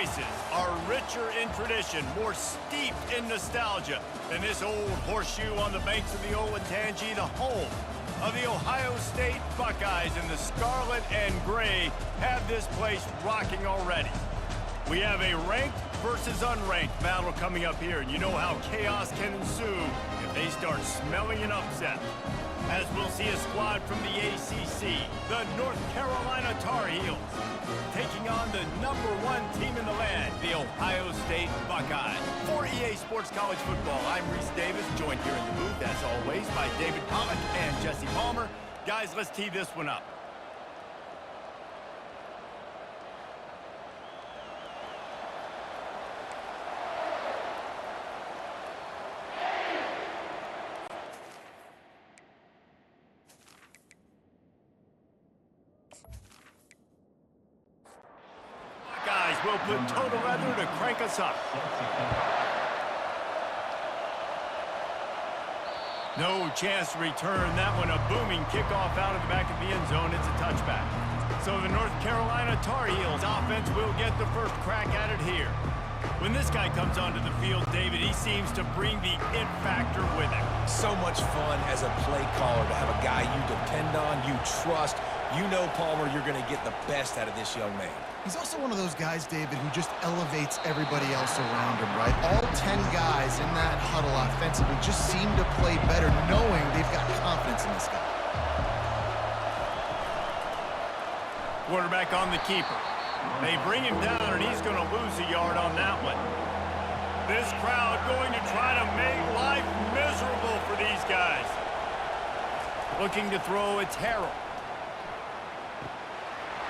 places are richer in tradition, more steeped in nostalgia than this old horseshoe on the banks of the Olentangy, the home of the Ohio State Buckeyes, and the scarlet and gray have this place rocking already. We have a ranked versus unranked battle coming up here, and you know how chaos can ensue if they start smelling an upset. As we'll see a squad from the ACC, the North Carolina Tar Heels, taking on the #1 team in the land, the Ohio State Buckeyes. For EA Sports College Football, I'm Reese Davis, joined here in the booth, as always, by David Pollack and Jesse Palmer. Guys, let's tee this one up. Will put total leather to crank us up. No chance to return that one. A booming kickoff out of the back of the end zone. It's a touchback. So the North Carolina Tar Heels offense will get the first crack at it here. When this guy comes onto the field, David, he seems to bring the it factor with him. So much fun as a play caller to have a guy you depend on, you trust. You know, Palmer, you're going to get the best out of this young man. He's also one of those guys, David, who just elevates everybody else around him, right? All 10 guys in that huddle offensively just seem to play better knowing they've got confidence in this guy. Quarterback on the keeper. They bring him down, and he's going to lose a yard on that one. This crowd going to try to make life miserable for these guys. Looking to throw, it's Harrell.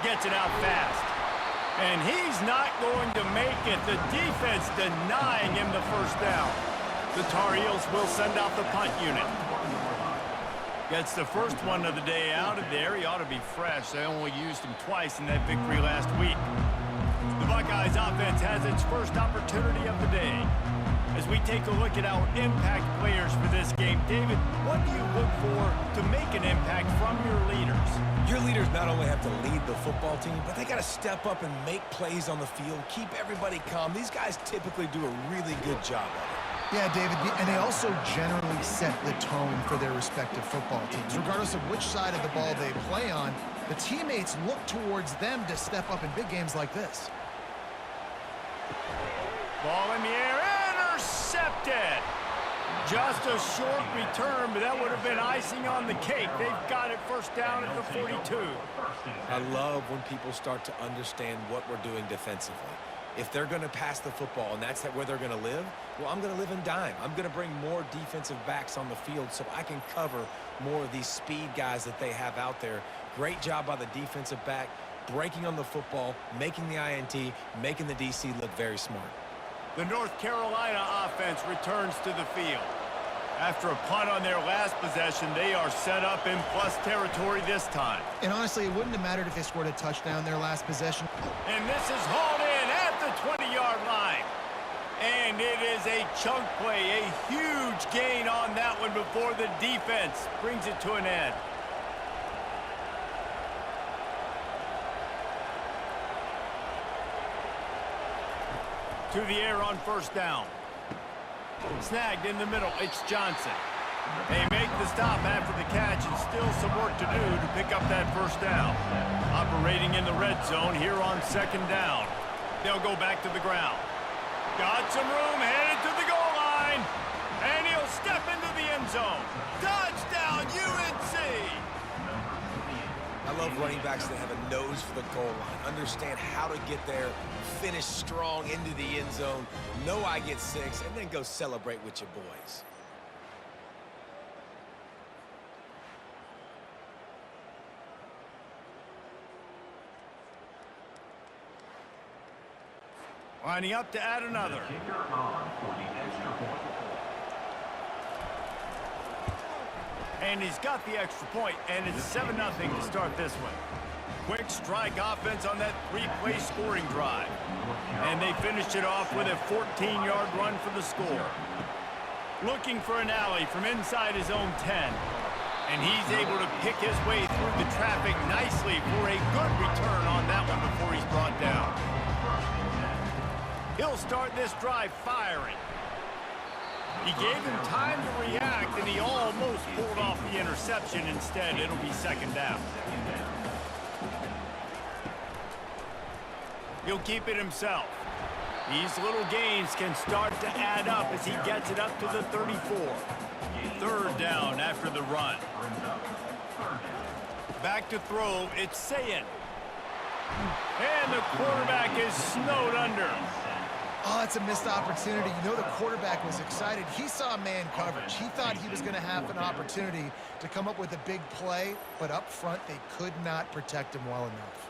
Gets it out fast. And he's not going to make it. The defense denying him the first down. The Tar Heels will send out the punt unit. Gets the first one of the day out of there. He ought to be fresh. They only used him twice in that victory last week. The Buckeyes offense has its first opportunity of the day. As we take a look at our impact players for this game, David, what do you look for to make an impact from your leaders? Your leaders not only have to lead the football team, but they got to step up and make plays on the field, keep everybody calm. These guys typically do a really good job of it. Yeah, David, and they also generally set the tone for their respective football teams. Regardless of which side of the ball they play on, the teammates look towards them to step up in big games like this. Ball in the air, intercepted. Just a short return, but that would have been icing on the cake. They've got it first down at the 42. I love when people start to understand what we're doing defensively. If they're going to pass the football and that's where they're going to live, well, I'm going to live in dime. I'm going to bring more defensive backs on the field so I can cover more of these speed guys that they have out there. Great job by the defensive back, breaking on the football, making the INT, making the DC look very smart. The North Carolina offense returns to the field. After a punt on their last possession, they are set up in plus territory this time. And honestly, it wouldn't have mattered if they scored a touchdown their last possession. And this is hauled in at the 20-yard line. And it is a chunk play, a huge gain on that one before the defense brings it to an end. To the air on first down. Snagged in the middle, it's Johnson. They make the stop after the catch, and still some work to do to pick up that first down. Operating in the red zone here on second down. They'll go back to the ground. Got some room, headed to the goal line. And he'll step into the end zone. Touchdown, UNC! I love running backs that have a nose for the goal line, understand how to get there, finish strong into the end zone, know I get 6, and then go celebrate with your boys. Lining up to add another. And he's got the extra point, and it's 7-0 to start this one. Quick strike offense on that 3-play scoring drive. And they finished it off with a 14-yard run for the score. Looking for an alley from inside his own 10. And he's able to pick his way through the traffic nicely for a good return on that one before he's brought down. He'll start this drive firing. He gave him time to react, and he almost pulled off the interception. Instead, it'll be second down. He'll keep it himself. These little gains can start to add up as he gets it up to the 34. Third down after the run. Back to throw, it's Sayin. And the quarterback is snowed under. Oh, it's a missed opportunity. You know the quarterback was excited. He saw man coverage. He thought he was going to have an opportunity to come up with a big play, but up front they could not protect him well enough.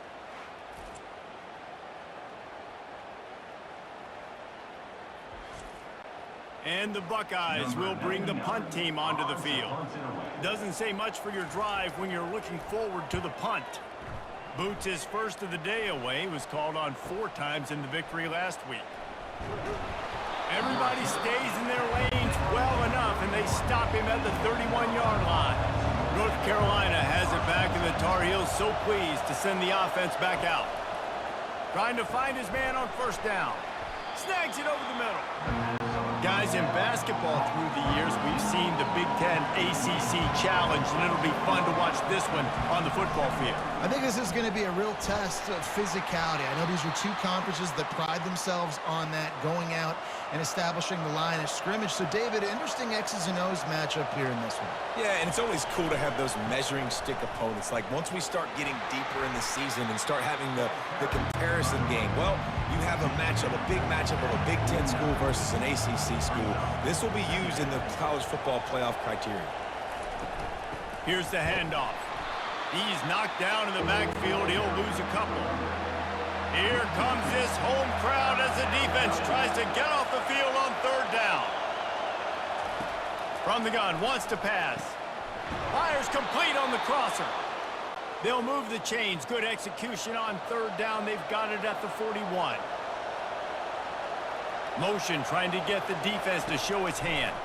And the Buckeyes will bring the punt team onto the field. Doesn't say much for your drive when you're looking forward to the punt. Boots' first of the day away was called on 4 times in the victory last week. Everybody stays in their lanes well enough, and they stop him at the 31-yard line. North Carolina has it back, and the Tar Heels so pleased to send the offense back out. Trying to find his man on first down. Snags it over the middle. Guys, in basketball through the years, we've seen the Big Ten ACC Challenge, and it'll be fun to watch this one on the football field. I think this is going to be a real test of physicality. I know these are 2 conferences that pride themselves on that, going out and establishing the line of scrimmage. So, David, interesting X's and O's matchup here in this one. Yeah, and it's always cool to have those measuring stick opponents. Like, once we start getting deeper in the season and start having the comparison game, well, you have a matchup, a big matchup of a Big Ten school versus an ACC school. This will be used in the college football playoff criteria. Here's the handoff. He's knocked down in the backfield. He'll lose a couple. Here comes this home crowd as the defense tries to get off the field on third down. From the gun, wants to pass. Fires complete on the crosser. They'll move the chains. Good execution on third down. They've got it at the 41. Motion trying to get the defense to show its hand.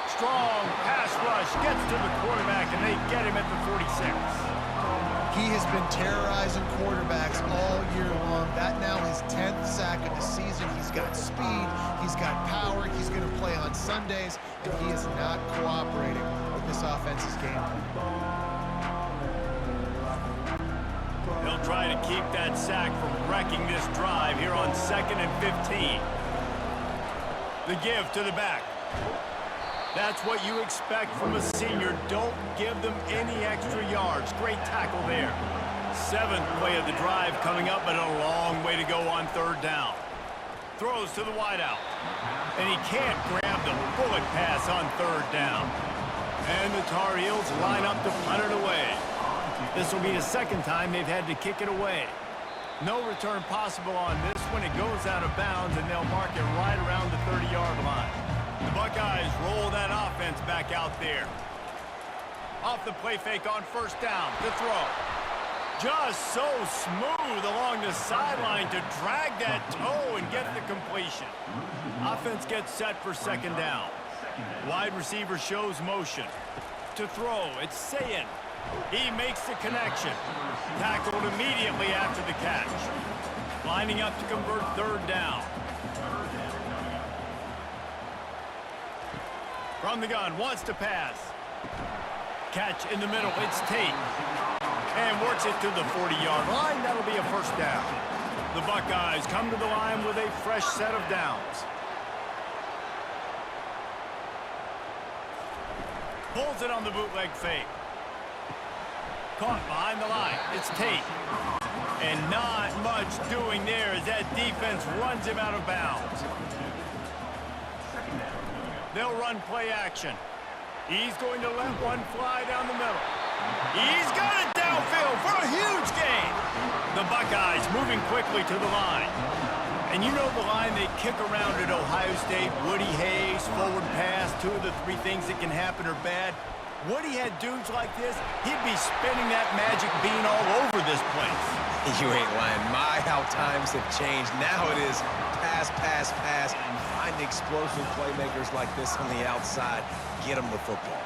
Strong pass rush gets to the quarterback, and they get him at the 46. He has been terrorizing quarterbacks all year long. That now his 10th sack of the season. He's got speed. He's got power. He's going to play on Sundays, and he is not cooperating with this offense's game plan. They'll try to keep that sack from wrecking this drive here on 2nd and 15. The give to the back. That's what you expect from a senior. Don't give them any extra yards. Great tackle there. 7th play of the drive coming up, but a long way to go on third down. Throws to the wideout. And he can't grab the bullet pass on third down. And the Tar Heels line up to punt it away. This will be the 2nd time they've had to kick it away. No return possible on this one. It goes out of bounds, and they'll mark it right around the 30-yard line. The Buckeyes roll that offense back out there. Off the play fake on first down. The throw. Just so smooth along the sideline to drag that toe and get the completion. Offense gets set for 2nd down. Wide receiver shows motion. To throw, it's Sayin. He makes the connection. Tackled immediately after the catch. Lining up to convert third down. From the gun, wants to pass. Catch in the middle, it's Tate. And works it to the 40-yard line. That'll be a first down. The Buckeyes come to the line with a fresh set of downs. Pulls it on the bootleg fake. Caught behind the line. It's Tate. And not much doing there as that defense runs him out of bounds. They'll run play action. He's going to let one fly down the middle. He's got it downfield for a huge gain. The Buckeyes moving quickly to the line. And you know the line they kick around at Ohio State, Woody Hayes, forward pass, 2 of the 3 things that can happen are bad. Woody had dudes like this, he'd be spinning that magic bean all over this place. You ain't lying. My, how times have changed. Now it is pass, pass, pass. Find explosive playmakers like this on the outside. Get them the football.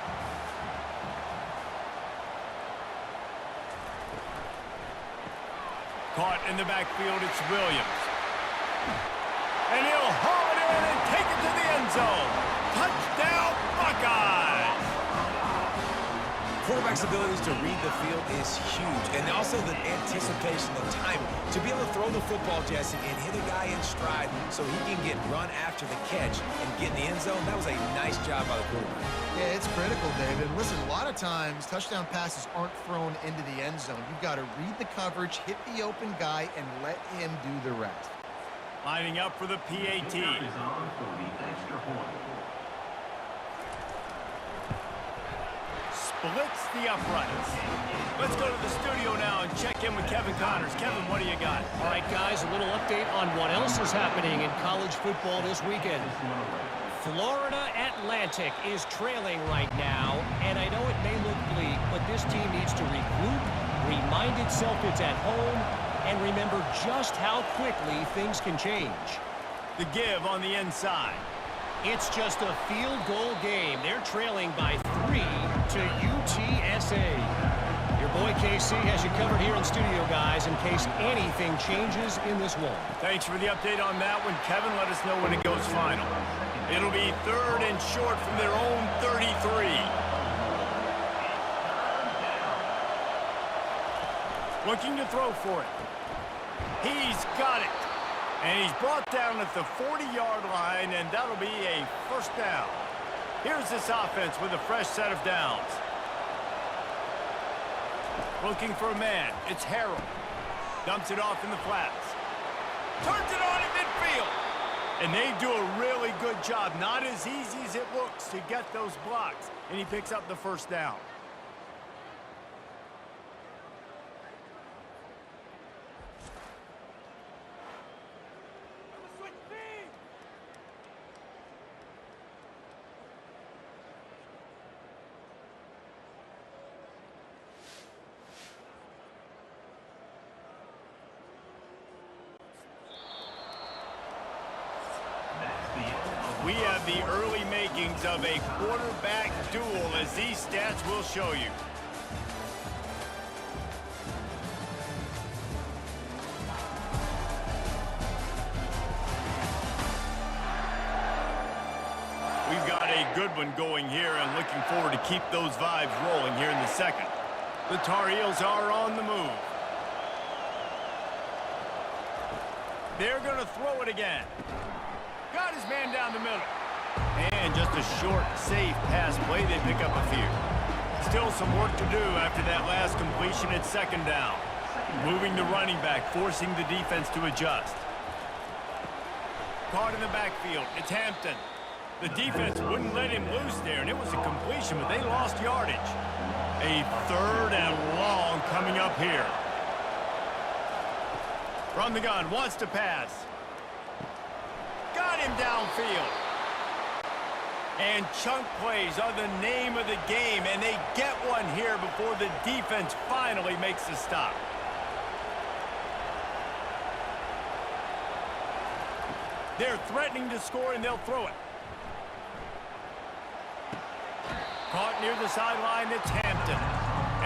Caught in the backfield, it's Williams. And he'll haul it in and take it to the end zone. Touchdown, Buckeyes! Quarterback's abilities to read the field is huge, and also the anticipation, the timing. To be able to throw the football, Jesse, and hit a guy in stride so he can get run after the catch and get in the end zone, that was a nice job by the quarterback. Yeah, it's critical, David. Listen, a lot of times, touchdown passes aren't thrown into the end zone. You've got to read the coverage, hit the open guy, and let him do the rest. Lining up for the PAT. Splits the uprights. Let's go to the studio now and check in with Kevin Connors. Kevin, what do you got? All right, guys, a little update on what else is happening in college football this weekend. Florida Atlantic is trailing right now, and I know it may look bleak, but this team needs to regroup, remind itself it's at home, and remember just how quickly things can change. The give on the inside. It's just a field goal game. They're trailing by 3 to UTSA. Your boy KC has you covered here in studio, guys, in case anything changes in this one. Thanks for the update on that one, Kevin. Let us know when it goes final. It'll be 3rd and short from their own 33. Looking to throw for it. He's got it. And he's brought down at the 40-yard line, and that'll be a first down. Here's this offense with a fresh set of downs. Looking for a man. It's Harrell. Dumps it off in the flats. Turns it on in midfield. And they do a really good job. Not as easy as it looks to get those blocks. And he picks up the first down. We have the early makings of a quarterback duel, as these stats will show you. We've got a good one going here, and looking forward to keep those vibes rolling here in the second. The Tar Heels are on the move. They're going to throw it again. Got his man down the middle. And just a short, safe pass play. They pick up a few. Still some work to do after that last completion at second down. Moving the running back, forcing the defense to adjust. Caught in the backfield. It's Hampton. The defense wouldn't let him loose there, and it was a completion, but they lost yardage. A 3rd and long coming up here. From the gun, wants to pass. Got him downfield. And chunk plays are the name of the game, and they get one here before the defense finally makes the stop. They're threatening to score, and they'll throw it. Caught near the sideline, it's Hampton.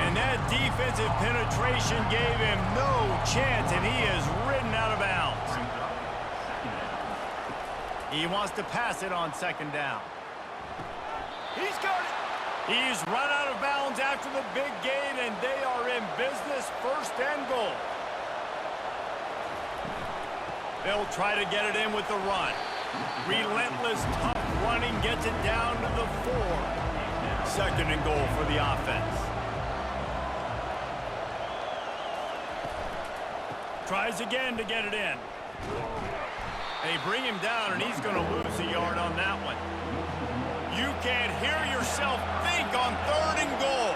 And that defensive penetration gave him no chance, and he is ridden out of bounds. He wants to pass it on second down. He's got it. He's run out of bounds after the big gain, and they are in business, 1st and goal. They'll try to get it in with the run. Relentless, tough running gets it down to the 4. 2nd and goal for the offense. Tries again to get it in. They bring him down, and he's going to lose a yard on that one. You can't hear yourself think on 3rd and goal.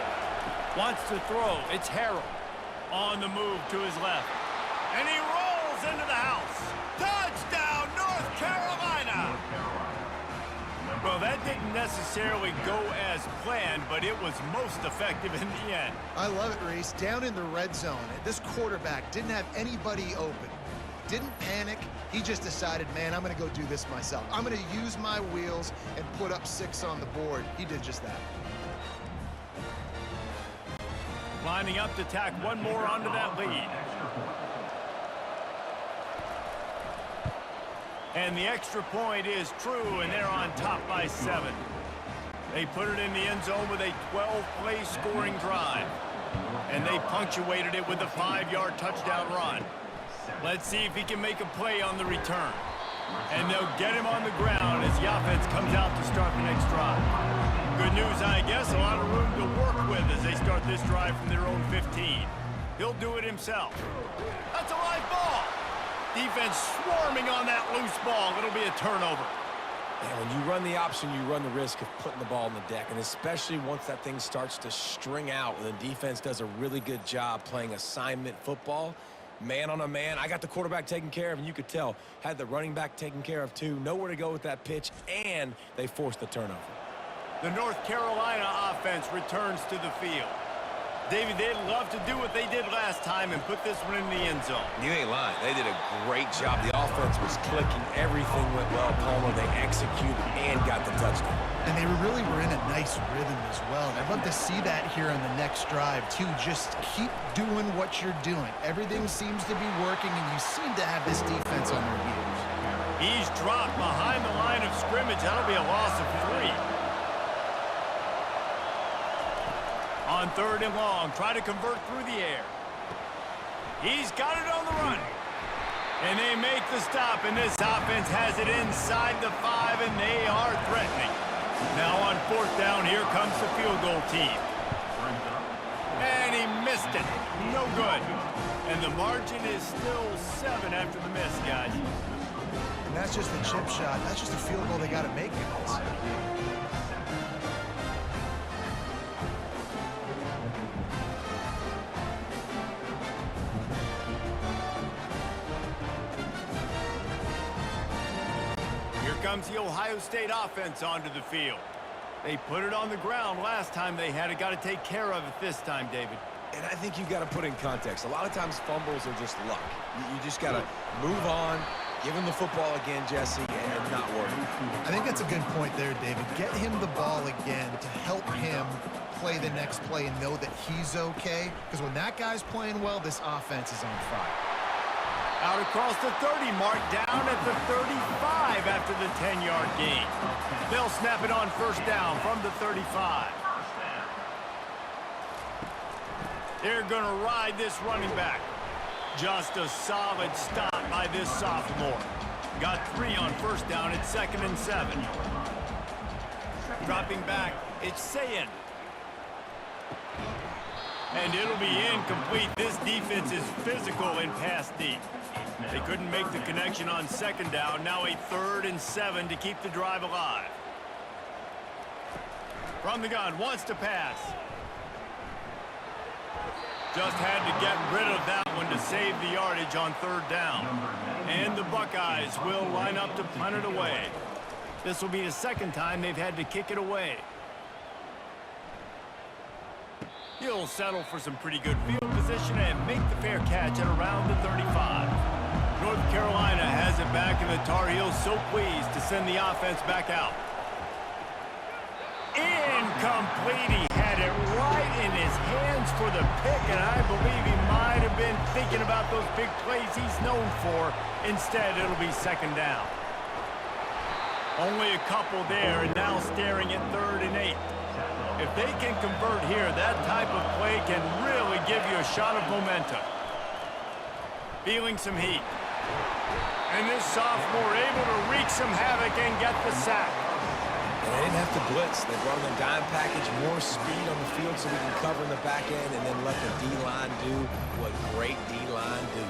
Wants to throw. It's Harrell. On the move to his left. And he rolls into the house. Touchdown, North Carolina! Well, that didn't necessarily go as planned, but it was most effective in the end. I love it, Reese. Down in the red zone, this quarterback didn't have anybody open. Didn't panic. He just decided, man, I'm going to go do this myself. I'm going to use my wheels and put up 6 on the board. He did just that. Lining up to tack one more onto that lead. And the extra point is true, and they're on top by 7. They put it in the end zone with a 12-play scoring drive. And they punctuated it with a 5-yard touchdown run. Let's see if he can make a play on the return. And they'll get him on the ground as the offense comes out to start the next drive. Good news, I guess, a lot of room to work with as they start this drive from their own 15. He'll do it himself. That's a live ball. Defense swarming on that loose ball. It'll be a turnover. And when you run the option, you run the risk of putting the ball on the deck, and especially once that thing starts to string out and the defense does a really good job playing assignment football, man on a man. I got the quarterback taken care of, and you could tell, had the running back taken care of too. Nowhere to go with that pitch, and they forced the turnover. The North Carolina offense returns to the field. David, they'd love to do what they did last time and put this one in the end zone. You ain't lying. They did a great job. The offense was clicking. Everything went well, Palmer. They executed and got the touchdown. And they really were in a nice rhythm as well. And I'd love to see that here on the next drive, too. Just keep doing what you're doing. Everything seems to be working, and you seem to have this defense on their heels. He's dropped behind the line of scrimmage. That'll be a loss of 3. On 3rd and long, try to convert through the air. He's got it on the run. And they make the stop, and this offense has it inside the 5, and they are threatening. Now on 4th down, here comes the field goal team. And he missed it. No good. And the margin is still 7 after the miss, guys. And that's just a chip shot. That's just a field goal they got to make, guys. Comes the Ohio State offense onto the field. They put it on the ground last time they had it. Got to take care of it this time, David. And I think you got to put in context. A lot of times fumbles are just luck. You just got to move on, give him the football again, Jesse, and not worry. I think that's a good point there, David. Get him the ball again to help him play the next play and know that he's okay. Because when that guy's playing well, this offense is on fire. Out across the 30, mark down at the 35 after the 10-yard gain. They'll snap it on 1st down from the 35. They're going to ride this running back. Just a solid stop by this sophomore. Got 3 on 1st down at 2nd and 7. Dropping back, it's Sayin. And it'll be incomplete. This defense is physical in pass deep. They couldn't make the connection on 2nd down. Now a 3rd and 7 to keep the drive alive. From the gun, wants to pass. Just had to get rid of that one to save the yardage on 3rd down. And the Buckeyes will line up to punt it away. This will be the 2nd time they've had to kick it away. He'll settle for some pretty good field position and make the fair catch at around the 35. North Carolina has it back, and the Tar Heels so pleased to send the offense back out. Incomplete. He had it right in his hands for the pick, and I believe he might have been thinking about those big plays he's known for. Instead, it'll be 2nd down. Only a couple there, and now staring at 3rd and 8. If they can convert here, that type of play can really give you a shot of momentum. Feeling some heat. And this sophomore able to wreak some havoc and get the sack. And they didn't have to blitz. They brought in the dime package, more speed on the field so we can cover in the back end, and then let the D-line do what great D-line do.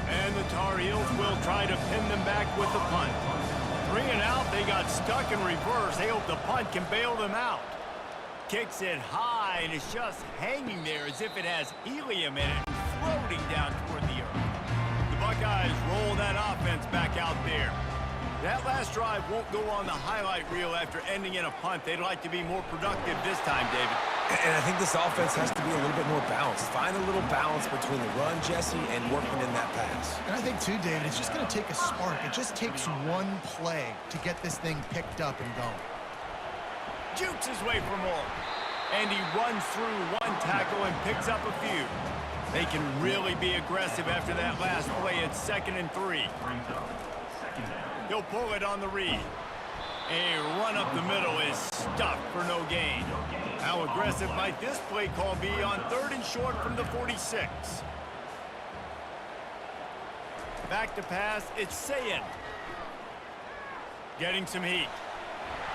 And the Tar Heels will try to pin them back with the punt. 3 and out, they got stuck in reverse. They hope the punt can bail them out. Kicks it high, and it's just hanging there as if it has helium in it, floating down toward the earth. The Buckeyes roll that offense back out there. That last drive won't go on the highlight reel after ending in a punt. They'd like to be more productive this time, David. And I think this offense has to be a little bit more balanced. Find a little balance between the run, Jesse, and working in that pass. And I think, too, David, it's just going to take a spark. It just takes one play to get this thing picked up and going. Jukes his way for more. And he runs through one tackle and picks up a few. They can really be aggressive after that last play. It's 2nd and 3. He'll pull it on the read. A run up the middle is stuffed for no gain. How aggressive might this play call be on 3rd and short from the 46? Back to pass, it's Sayin. Getting some heat.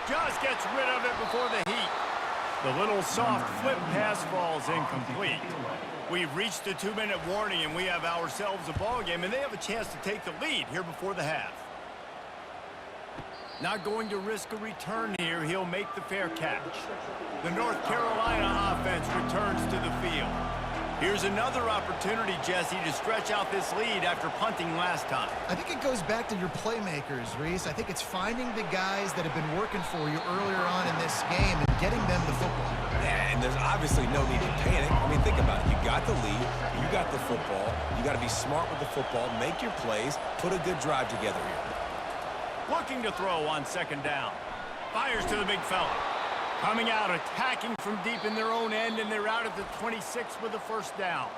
Just gets rid of it before the heat. The little soft flip pass falls incomplete. We've reached the 2-minute warning, and we have ourselves a ball game, and they have a chance to take the lead here before the half. Not going to risk a return here. He'll make the fair catch. The North Carolina offense returns to the field. Here's another opportunity, Jesse, to stretch out this lead after punting last time. I think it goes back to your playmakers, Reese. I think it's finding the guys that have been working for you earlier on in this game and getting them the football. Yeah, and there's obviously no need to panic. I mean, think about it. You got the lead. You got the football. You got to be smart with the football. Make your plays. Put a good drive together here. Looking to throw on 2nd down. Fires to the big fella. Coming out, attacking from deep in their own end, and they're out at the 26 with the 1st down.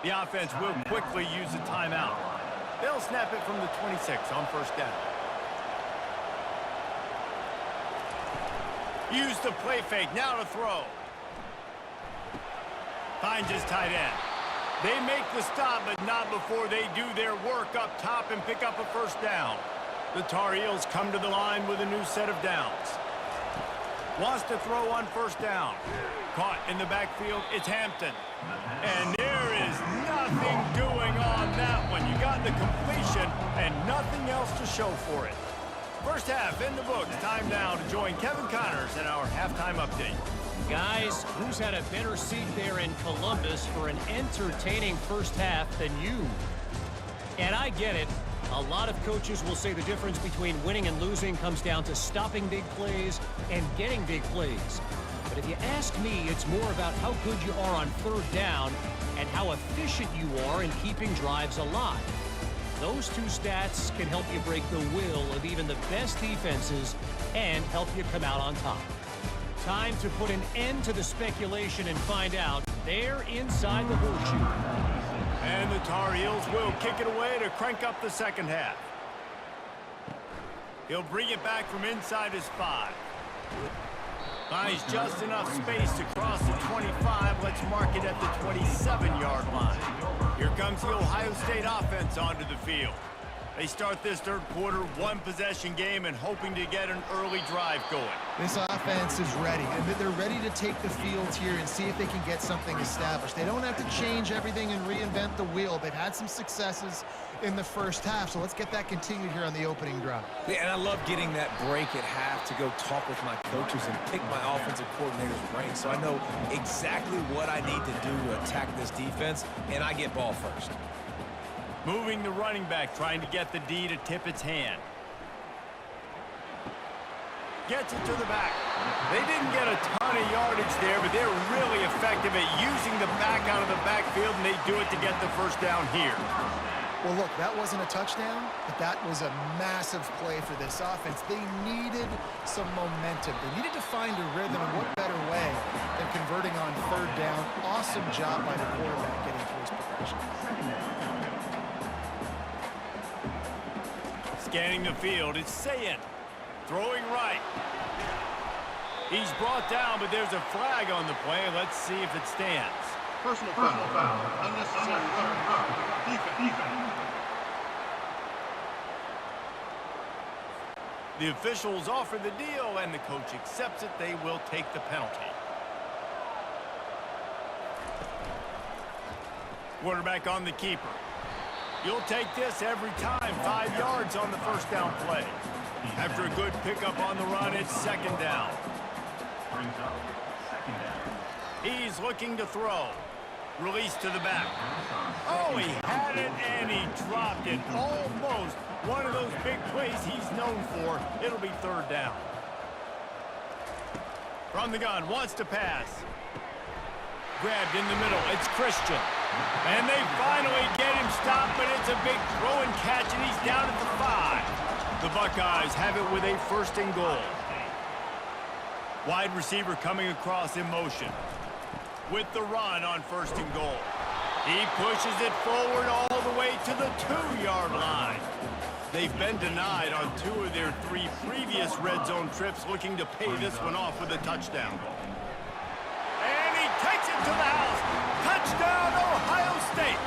The offense will quickly use a timeout. They'll snap it from the 26 on 1st down. Use the play fake, now to throw. Finds his tight end. They make the stop, but not before they do their work up top and pick up a 1st down. The Tar Heels come to the line with a new set of downs. Wants to throw on 1st down. Caught in the backfield, it's Hampton. And there is nothing doing on that one. You got the completion and nothing else to show for it. 1st half in the books. Time now to join Kevin Connors in our halftime update. Guys, who's had a better seat there in Columbus for an entertaining 1st half than you? And I get it. A lot of coaches will say the difference between winning and losing comes down to stopping big plays and getting big plays. But if you ask me, it's more about how good you are on 3rd down and how efficient you are in keeping drives alive. Those two stats can help you break the will of even the best defenses and help you come out on top. Time to put an end to the speculation and find out. They're inside the horseshoe. And the Tar Heels will kick it away to crank up the 2nd half. He'll bring it back from inside his 5. Finds just enough space to cross the 25. Let's mark it at the 27-yard line. Here comes the Ohio State offense onto the field. They start this 3rd quarter one-possession game and hoping to get an early drive going. This offense is ready, and they're ready to take the field here and see if they can get something established. They don't have to change everything and reinvent the wheel. They've had some successes in the 1st half, so let's get that continued here on the opening drive. Yeah, and I love getting that break at half to go talk with my coaches and pick my offensive coordinator's brain so I know exactly what I need to do to attack this defense, and I get ball first. Moving the running back, trying to get the D to tip its hand. Gets it to the back. They didn't get a ton of yardage there, but they're really effective at using the back out of the backfield, and they do it to get the 1st down here. Well, look, that wasn't a touchdown, but that was a massive play for this offense. They needed some momentum. They needed to find a rhythm, and what better way than converting on 3rd down. Awesome job by the quarterback getting through his progression. Scanning the field, it's Sayin. Throwing right. He's brought down, but there's a flag on the play. Let's see if it stands. Personal foul. Unnecessary defense. The officials offer the deal, and the coach accepts it. They will take the penalty. Quarterback on the keeper. You'll take this every time. 5 yards on the 1st down play. After a good pickup on the run, it's 2nd down. He's looking to throw. Release to the back. Oh, he had it and he dropped it. Almost one of those big plays he's known for. It'll be 3rd down. From the gun, wants to pass. Grabbed in the middle, it's Christian. And they finally get him stopped, but it's a big throw and catch, and he's down at the 5. The Buckeyes have it with a 1st and goal. Wide receiver coming across in motion. With the run on 1st and goal. He pushes it forward all the way to the 2-yard line. They've been denied on 2 of their 3 previous red zone trips, looking to pay this one off with a touchdown. And he takes it to the house. Touchdown, Ohio State.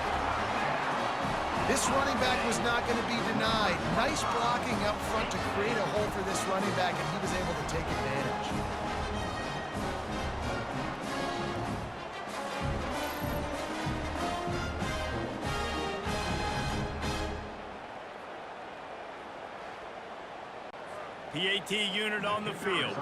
This running back was not going to be denied. Nice blocking up front to create a hole for this running back, and he was able to take advantage. PAT unit on the field.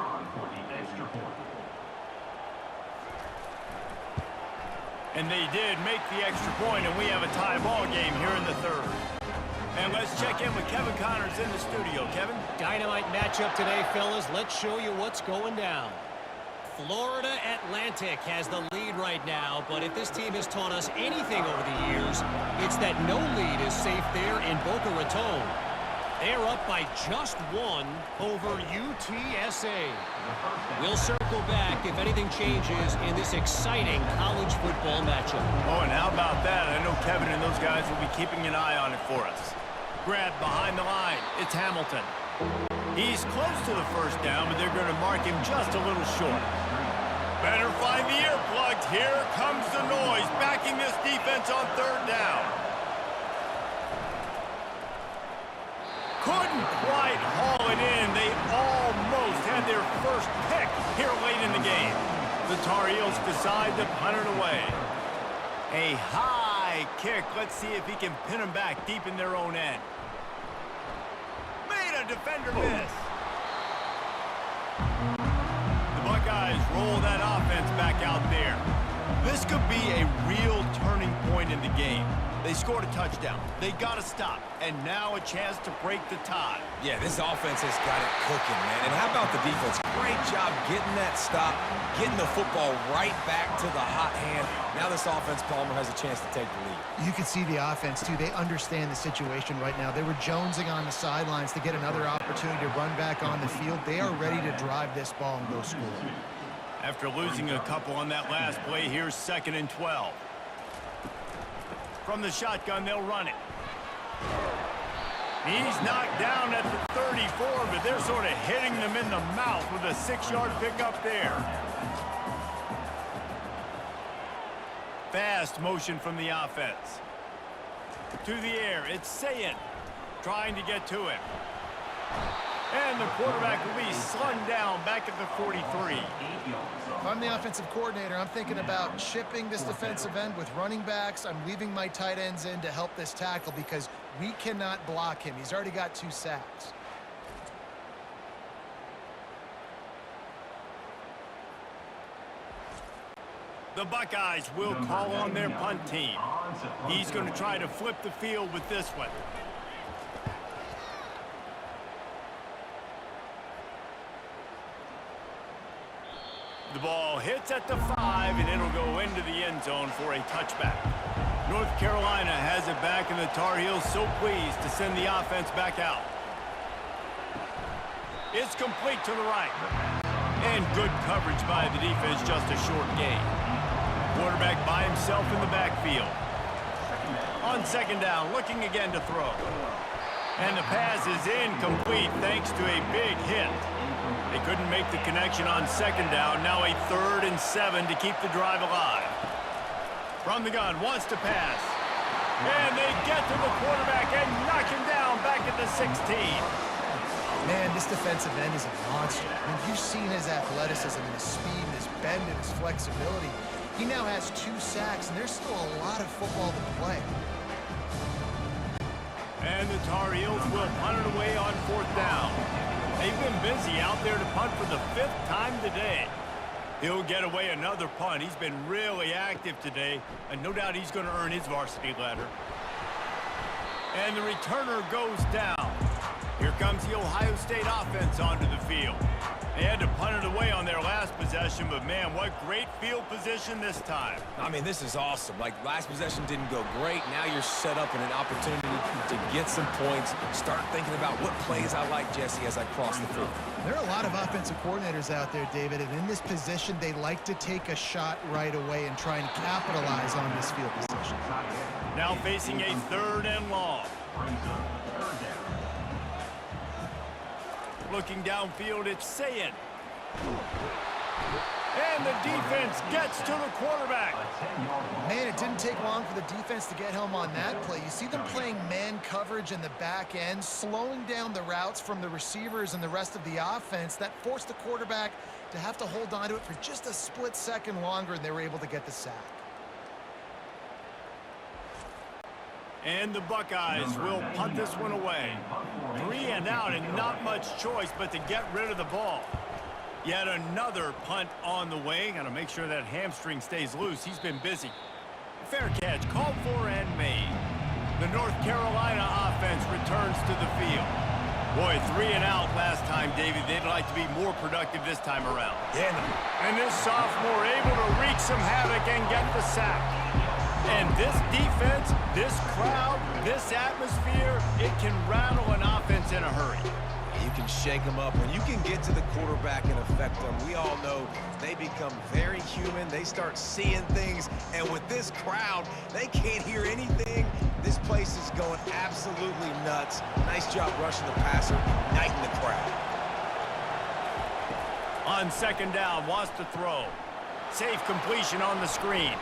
And they did make the extra point, and we have a tie ball game here in the 3rd. And let's check in with Kevin Connors in the studio. Kevin? Dynamite matchup today, fellas. Let's show you what's going down. Florida Atlantic has the lead right now, but if this team has taught us anything over the years, it's that no lead is safe there in Boca Raton. They're up by just 1 over UTSA. We'll circle back if anything changes in this exciting college football matchup. Oh, and how about that? I know Kevin and those guys will be keeping an eye on it for us. Grab behind the line. It's Hamilton. He's close to the 1st down, but they're going to mark him just a little short. Better find the earplugs. Here comes the noise, backing this defense on 3rd down. Couldn't quite haul it in. They almost had their first pick here late in the game. The Tar Heels decide to punt it away. A high kick. Let's see if he can pin them back deep in their own end. Made a defender miss. The Buckeyes roll that offense back out there. This could be a real turning point in the game. They scored a touchdown. They got to stop. And now a chance to break the tie. Yeah, this offense has got it cooking, man. And how about the defense? Great job getting that stop, getting the football right back to the hot hand. Now this offense, Palmer, has a chance to take the lead. You can see the offense, too. They understand the situation right now. They were jonesing on the sidelines to get another opportunity to run back on the field. They are ready to drive this ball and go score. After losing a couple on that last play, here's 2nd and 12. From the shotgun, they'll run it. He's knocked down at the 34, but they're sort of hitting them in the mouth with a 6-yard pickup there. Fast motion from the offense. To the air, it's Sayin trying to get to him. And the quarterback will be slung down back at the 43. If I'm the offensive coordinator, I'm thinking about chipping this defensive end with running backs. I'm leaving my tight ends in to help this tackle because we cannot block him. He's already got 2 sacks. The Buckeyes will call on their punt team. He's going to try to flip the field with this one. The ball hits at the 5, and it'll go into the end zone for a touchback. North Carolina has it back, and the Tar Heels so pleased to send the offense back out. It's complete to the right. And good coverage by the defense, just a short gain. Quarterback by himself in the backfield. On 2nd down, looking again to throw. And the pass is incomplete thanks to a big hit. They couldn't make the connection on 2nd down. Now a 3rd and 7 to keep the drive alive. From the gun, wants to pass. And they get to the quarterback and knock him down back at the 16. Man, this defensive end is a monster. I mean, you've seen his athleticism and his speed and his bend and his flexibility. He now has 2 sacks, and there's still a lot of football to play. And the Tar Heels will punt it away on 4th down. They've been busy out there to punt for the 5th time today. He'll get away another punt. He's been really active today, and no doubt he's going to earn his varsity ladder. And the returner goes down. Here comes the Ohio State offense onto the field. They had to punt it away on their last possession, but man, what great field position this time. I mean, this is awesome. Like, last possession didn't go great. Now you're set up in an opportunity to get some points. Start thinking about what plays I like, Jesse, as I cross the field. There are a lot of offensive coordinators out there, David, and in this position, they like to take a shot right away and try and capitalize on this field position. Now facing a 3rd and long. Looking downfield, it's Sayin. And the defense gets to the quarterback. Man, it didn't take long for the defense to get home on that play. You see them playing man coverage in the back end, slowing down the routes from the receivers and the rest of the offense. That forced the quarterback to have to hold on to it for just a split second longer, and they were able to get the sack. And the Buckeyes will punt this one away. 3 and out, and not much choice but to get rid of the ball. Yet another punt on the way. Got to make sure that hamstring stays loose. He's been busy. Fair catch, called for and made. The North Carolina offense returns to the field. Boy, 3 and out last time, David. They'd like to be more productive this time around. Yeah. And this sophomore able to wreak some havoc and get the sack. And this defense, this crowd, this atmosphere, it can rattle an offense in a hurry. You can shake them up. When you can get to the quarterback and affect them, we all know they become very human. They start seeing things. And with this crowd, they can't hear anything. This place is going absolutely nuts. Nice job rushing the passer, igniting the crowd. On 2nd down, wants to throw. Safe completion on the screen.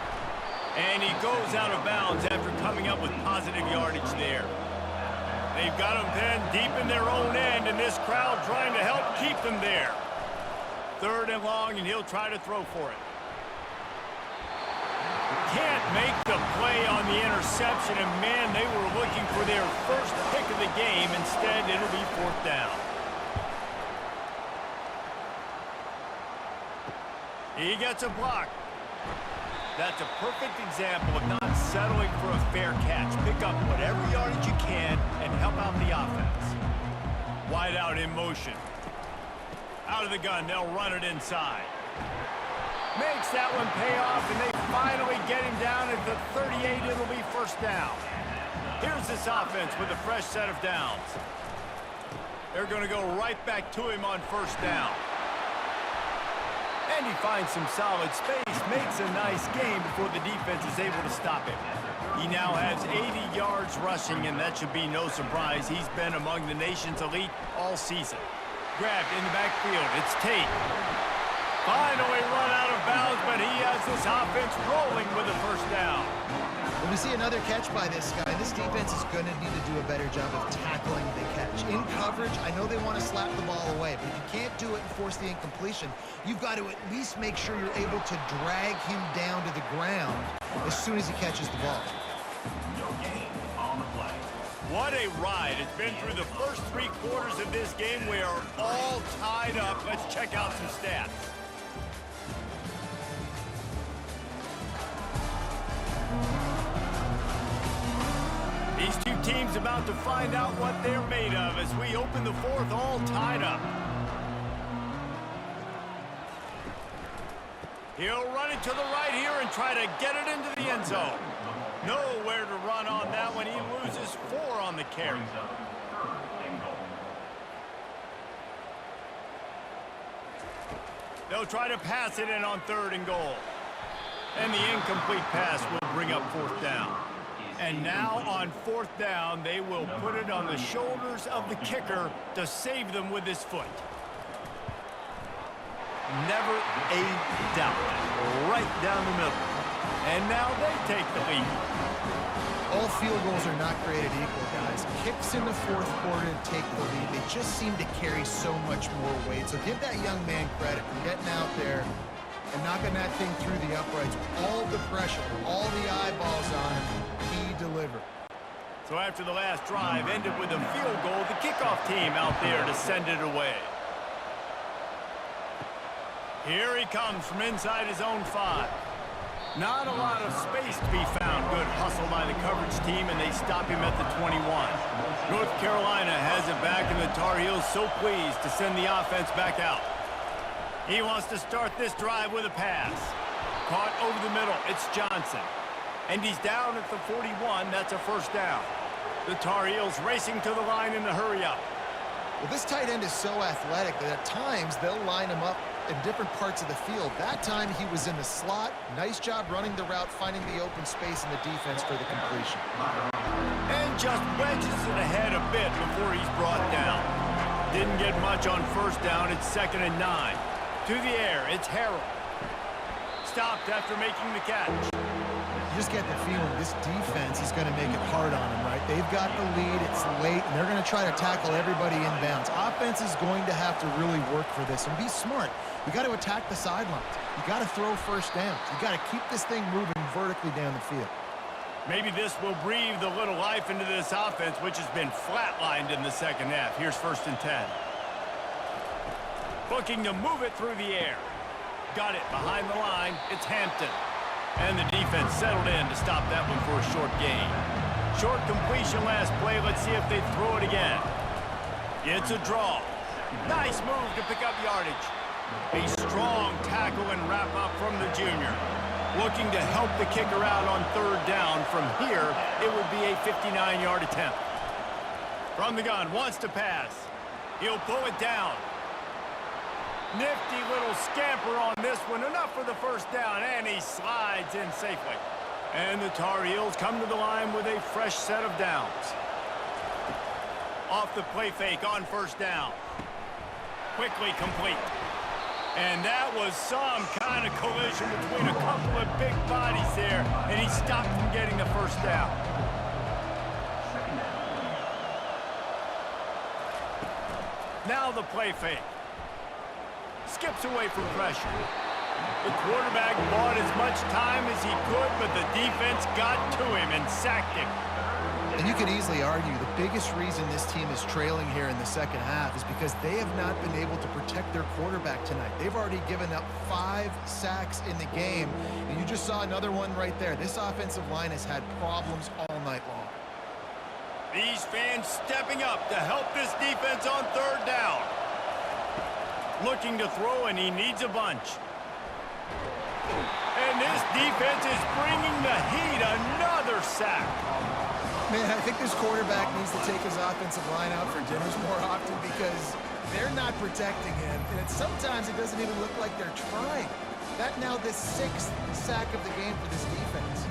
And he goes out of bounds after coming up with positive yardage there. They've got him pinned deep in their own end, and this crowd trying to help keep them there. 3rd and long, and he'll try to throw for it. Can't make the play on the interception, and man, they were looking for their first pick of the game. Instead, it'll be 4th down. He gets a block. That's a perfect example of not settling for a fair catch. Pick up whatever yardage you can and help out the offense. Wide out in motion. Out of the gun, they'll run it inside. Makes that one pay off, and they finally get him down at the 38. It'll be 1st down. Here's this offense with a fresh set of downs. They're going to go right back to him on 1st down. And he finds some solid space, makes a nice game before the defense is able to stop him. He now has 80 yards rushing, and that should be no surprise. He's been among the nation's elite all season. Grabbed in the backfield, it's Tate. Finally run out of bounds, but he has this offense rolling with a 1st down. When we see another catch by this guy, this defense is going to need to do a better job of tackling the catch. In coverage, I know they want to slap the ball away, but if you can't do it and force the incompletion, you've got to at least make sure you're able to drag him down to the ground as soon as he catches the ball. What a ride. It's been through the first 3 quarters of this game. We are all tied up. Let's check out some stats. These two teams about to find out what they're made of as we open the 4th, all tied up. He'll run it to the right here and try to get it into the end zone. Nowhere to run on that one. He loses 4 on the carry. They'll try to pass it in on 3rd and goal. And the incomplete pass will bring up 4th down. And now on 4th down, they will put it on the shoulders of the kicker to save them with his foot. Never a doubt. Right down the middle. And now they take the lead. All field goals are not created equal, guys. Kicks in the 4th quarter to take the lead. They just seem to carry so much more weight. So give that young man credit for getting out there and knocking that thing through the uprights. All the pressure, all the eyeballs on him, he delivered. So after the last drive ended with a field goal, the kickoff team out there to send it away. Here he comes from inside his own 5. Not a lot of space to be found. Good hustle by the coverage team, and they stop him at the 21. North Carolina has it back, and the Tar Heels so pleased to send the offense back out. He wants to start this drive with a pass. Caught over the middle. It's Johnson. And he's down at the 41. That's a first down. The Tar Heels racing to the line in a hurry-up. Well, this tight end is so athletic that at times they'll line him up in different parts of the field. That time he was in the slot. Nice job running the route, finding the open space in the defense for the completion. And just wedges it ahead a bit before he's brought down. Didn't get much on first down. It's 2nd and 9. To the air, it's Harrell. Stopped after making the catch. You just get the feeling this defense is going to make it hard on them, right? They've got the lead, it's late, and they're going to try to tackle everybody inbounds. Offense is going to have to really work for this and be smart. You got to attack the sidelines. You got to throw first downs. You got to keep this thing moving vertically down the field. Maybe this will breathe a little life into this offense, which has been flatlined in the second half. Here's 1st and 10. Looking to move it through the air. Got it behind the line. It's Hampton. And the defense settled in to stop that one for a short gain. Short completion last play. Let's see if they throw it again. It's a draw. Nice move to pick up yardage. A strong tackle and wrap up from the junior. Looking to help the kicker out on 3rd down. From here, it would be a 59-yard attempt. From the gun, wants to pass. He'll pull it down. Nifty little scamper on this one. Enough for the first down, and he slides in safely. And the Tar Heels come to the line with a fresh set of downs. Off the play fake on 1st down. Quickly complete. And that was some kind of collision between a couple of big bodies there, and he stopped from getting the first down. Now the play fake. Skips away from pressure. The quarterback bought as much time as he could, but the defense got to him and sacked him. And you could easily argue the biggest reason this team is trailing here in the second half is because they have not been able to protect their quarterback tonight. They've already given up 5 sacks in the game, and you just saw another one right there. This offensive line has had problems all night long. These fans stepping up to help this defense on 3rd down. Looking to throw, and he needs a bunch. And this defense is bringing the heat. Another sack. Man, I think this quarterback needs to take his offensive line out for dinners more often because they're not protecting him. And sometimes it doesn't even look like they're trying. That now the 6th sack of the game for this defense.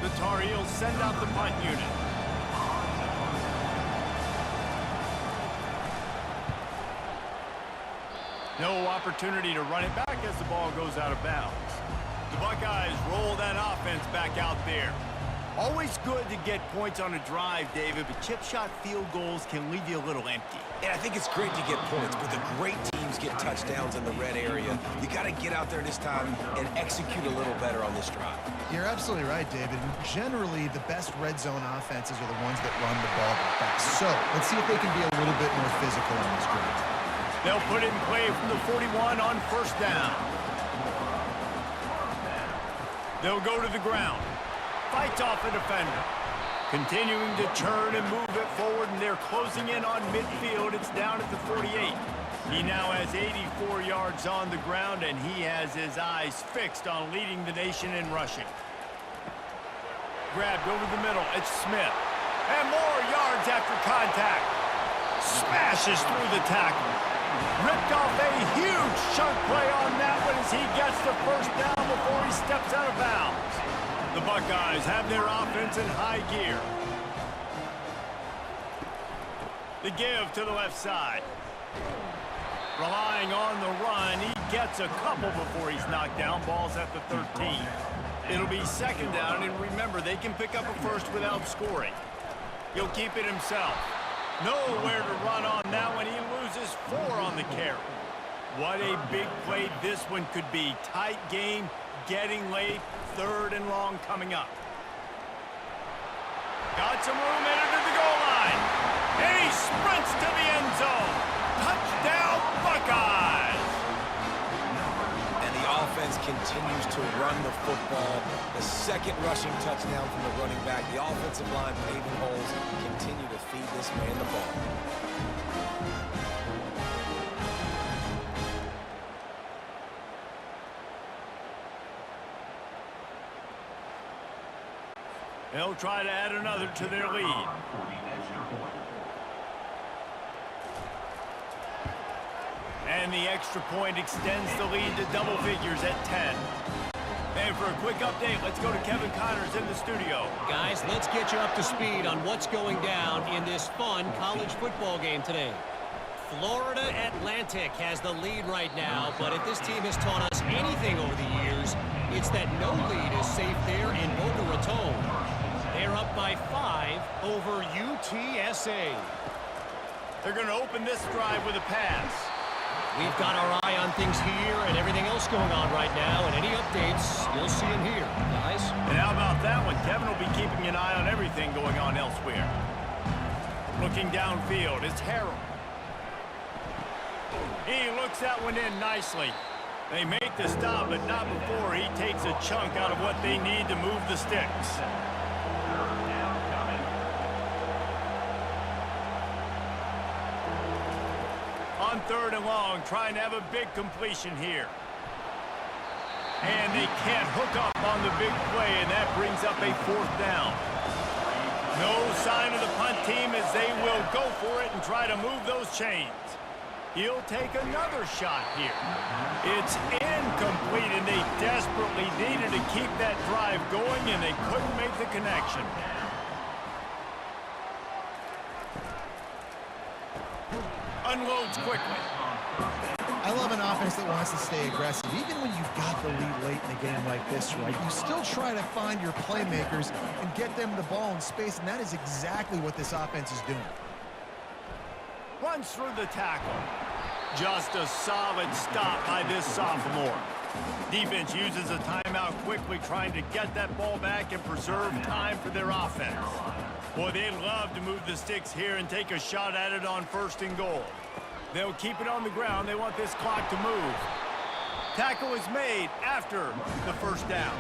The Tar Heels send out the punt unit. No opportunity to run it back as the ball goes out of bounds. The Buckeyes roll that offense back out there. Always good to get points on a drive, David, but chip shot field goals can leave you a little empty. And I think it's great to get points, but the great teams get touchdowns in the red area. You got to get out there this time and execute a little better on this drive. You're absolutely right, David. Generally, the best red zone offenses are the ones that run the ball best. So let's see if they can be a little bit more physical on this drive. They'll put it in play from the 41 on 1st down. They'll go to the ground. Fights off a defender. Continuing to turn and move it forward, and they're closing in on midfield. It's down at the 48. He now has 84 yards on the ground, and he has his eyes fixed on leading the nation in rushing. Grabbed over the middle. It's Smith. And more yards after contact. Smashes through the tackle. Ripped off a huge chunk play on that one as he gets the first down before he steps out of bounds. The Buckeyes have their offense in high gear. The give to the left side. Relying on the run, he gets a couple before he's knocked down. Ball's at the 13. It'll be 2nd down, and remember, they can pick up a first without scoring. He'll keep it himself. Nowhere to run on that one. He loses 4 on the carry. What a big play this one could be. Tight game, getting late, 3rd and long coming up. Got some room in under the goal line. And he sprints to the end zone. Touchdown, Buckeyes! And the offense can continues to run the football. The second rushing touchdown from the running back. The offensive line paving holes. Continue to feed this man the ball. They'll try to add another to their lead. And the extra point extends the lead to double figures at 10. And for a quick update, let's go to Kevin Connors in the studio. Guys, let's get you up to speed on what's going down in this fun college football game today. Florida Atlantic has the lead right now, but if this team has taught us anything over the years, it's that no lead is safe there in Boca Raton. They're up by 5 over UTSA. They're going to open this drive with a pass. We've got our eye on things here and everything else going on right now, and any updates, you'll see them here, guys. And how about that one? Kevin will be keeping an eye on everything going on elsewhere. Looking downfield, it's Harrell. He looks that one in nicely. They make the stop, but not before he takes a chunk out of what they need to move the sticks. On 3rd and long, trying to have a big completion here. And they can't hook up on the big play, and that brings up a 4th down. No sign of the punt team as they will go for it and try to move those chains. He'll take another shot here. It's incomplete, and they desperately needed to keep that drive going, and they couldn't make the connection. Unloads quickly. I love an offense that wants to stay aggressive. Even when you've got the lead late in a game like this, right, you still try to find your playmakers and get them the ball in space, and that is exactly what this offense is doing. Runs through the tackle. Just a solid stop by this sophomore. Defense uses a timeout quickly, trying to get that ball back and preserve time for their offense. Boy, they'd love to move the sticks here and take a shot at it on 1st and goal. They'll keep it on the ground. They want this clock to move. Tackle is made after the 1st down.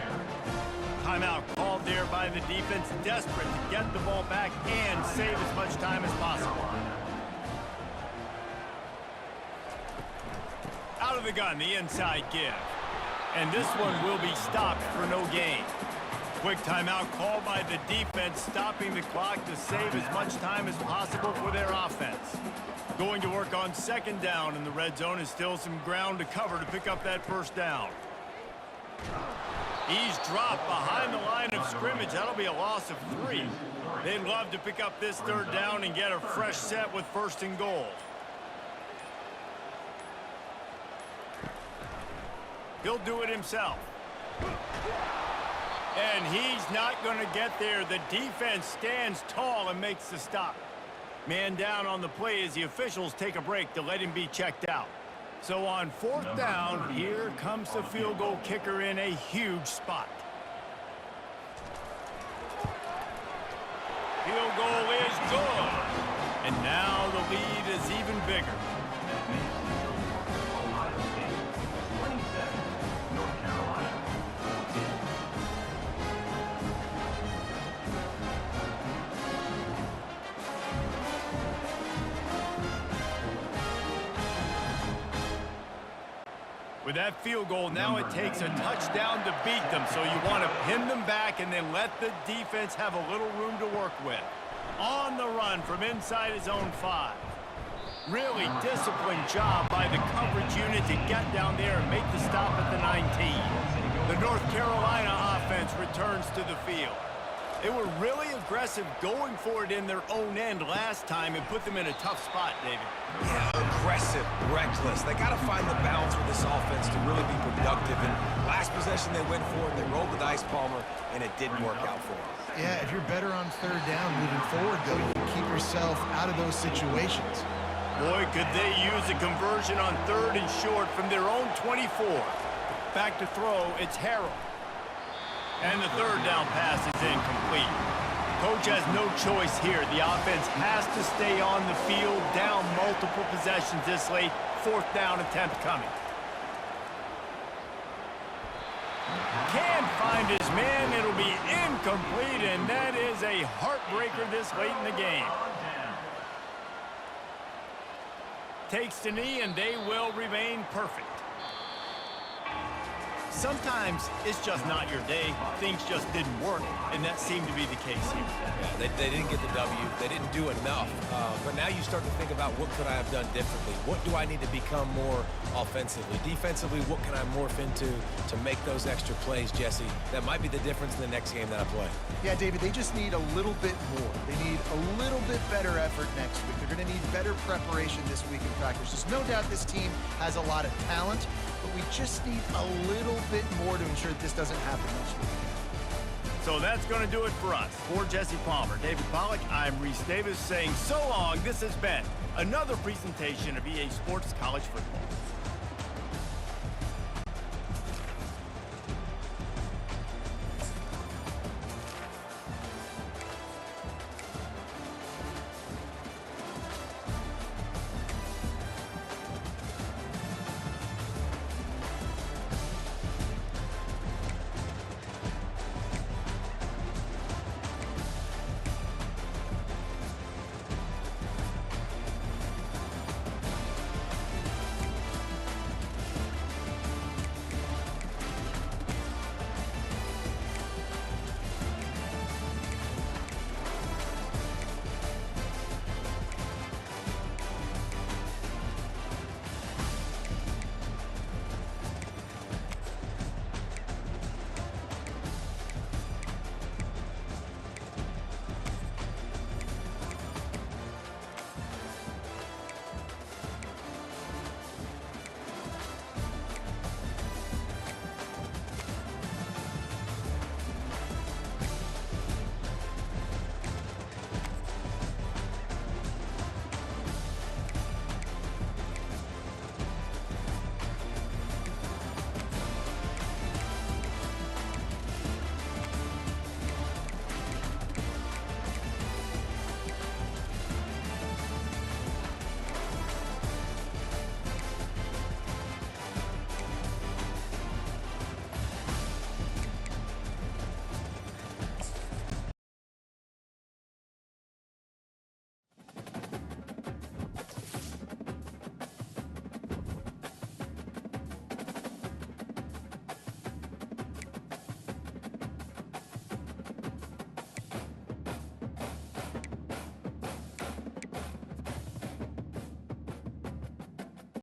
Timeout called there by the defense, desperate to get the ball back and save as much time as possible. Out of the gun, the inside give. And this one will be stopped for no gain. Quick timeout called by the defense, stopping the clock to save as much time as possible for their offense. Going to work on 2nd down, and the red zone is still some ground to cover to pick up that 1st down. He's dropped behind the line of scrimmage. That'll be a loss of 3. They'd love to pick up this 3rd down and get a fresh set with 1st and goal. He'll do it himself. And he's not going to get there. The defense stands tall and makes the stop. Man down on the play as the officials take a break to let him be checked out. So on 4th down, here comes the field goal kicker in a huge spot. Field goal is good. And now the lead is even bigger. With that field goal, now it takes a touchdown to beat them, so you want to pin them back and then let the defense have a little room to work with. On the run from inside his own 5. Really disciplined job by the coverage unit to get down there and make the stop at the 19. The North Carolina offense returns to the field. They were really aggressive going for it in their own end last time and put them in a tough spot, David. Yeah, aggressive, reckless. They got to find the balance with this offense to really be productive. And last possession they went for it, they rolled the dice, Palmer, and it didn't work out for them. Yeah, if you're better on 3rd down moving forward, though, you can keep yourself out of those situations. Boy, could they use a conversion on 3rd and short from their own 24. Back to throw, it's Harrell. And the 3rd down pass is incomplete. Coach has no choice here. The offense has to stay on the field, down multiple possessions this late. 4th down attempt coming. can't find his man. It'll be incomplete, and that is a heartbreaker this late in the game. Takes the knee, and they will remain perfect. Sometimes it's just not your day. Things just didn't work, and that seemed to be the case here. Yeah, they didn't get the W. They didn't do enough. But now you start to think about what could I have done differently? What do I need to become more offensively? Defensively, what can I morph into to make those extra plays, Jesse? That might be the difference in the next game that I play. Yeah, David, they just need a little bit more. They need a little bit better effort next week. They're going to need better preparation this week in practice. There's no doubt this team has a lot of talent, but we just need a little bit more to ensure that this doesn't happen next week. So that's going to do it for us. For Jesse Palmer, David Pollack, I'm Reese Davis saying so long. This has been another presentation of EA Sports College Football.